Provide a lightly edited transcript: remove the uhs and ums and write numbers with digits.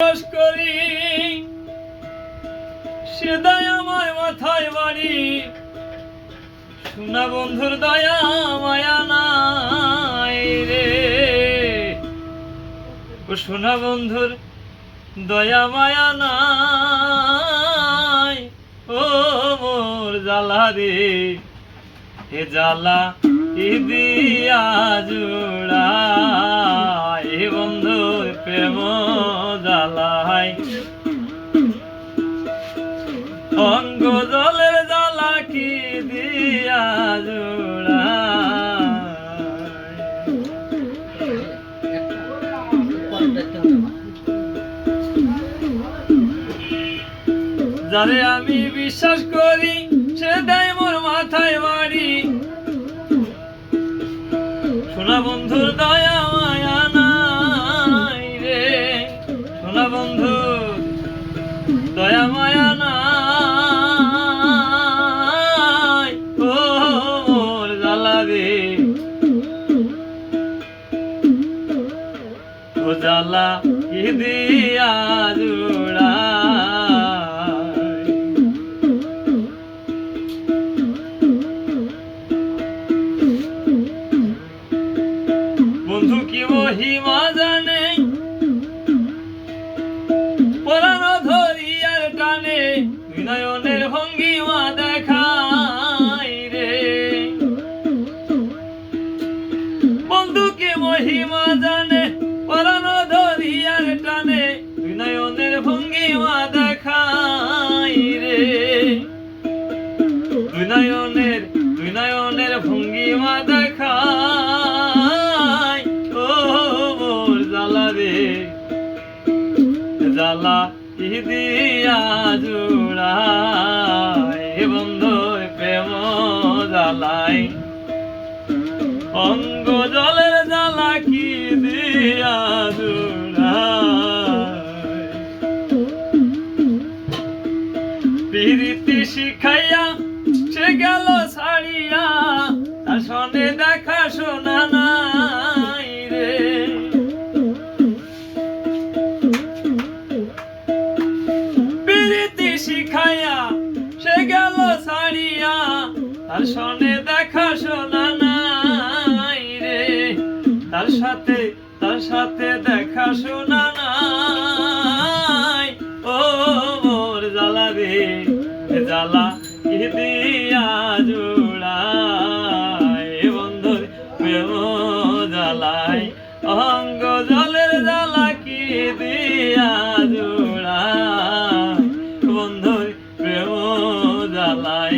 বিশ্বাস করি সে দয়াময় মাথায় বাড়ি, সোনা বন্ধুর দয়া মায়া নাই রে। ও সোনা বন্ধুর দয়া মায়া নাই, ও মোর জ্বালা রে, এ জ্বালা কি দিয়া জোড়ায় বন্ধুর প্রেম জ্বালাই। অঙ্গ জলের জ্বালা কি দিয়া জোড়ায়। যারে আমি বিশ্বাস করি সে দেয় মোর মাথায় বাড়ি, সোনা বন্ধুর দয়া মায়া নাই রে। সোনা বন্ধুর দয়া মায়া নাই, ও মোর জ্বালা রে, ও জ্বালা কি দিয়া জোড়ায়। বন্ধু কি মহিমা জানে, পরাণ ধরিয়ার টানে বিনয়নের ভঙ্গিমা দেখাই রে। বন্ধু কি মহিমা জানে, পরাণ ধরিয়ার টানে বিনয়নের ভঙ্গিমা দেখাই রে। বিনয়নের ভঙ্গিমা দেখাই, ও মোর জ্বালা রে, জ্বালা কি দিয়া জোড়ায় বন্ধু প্রেম জ্বালাই। অঙ্গ জলের জ্বালা কি দিয়া জোড়ায়। প্রীতি শিখাইয়া সে গেল ছাড়িয়া, তার সনে দেখা শোনা নাই রে। প্রীতি শিখাইয়া সে গেল ছাড়িয়া, তার সনে দেখা শোনা নাই রে। তার সাথে দেখা শোনা নাই, ও মোর জ্বালা রে, জ্বালা কি দিয়া জোড়ায় বন্ধুর প্রেম জ্বালাই। অঙ্গ জলের জ্বালা কি দিয়া জোড়ায় বন্ধুর প্রেম জ্বালাই।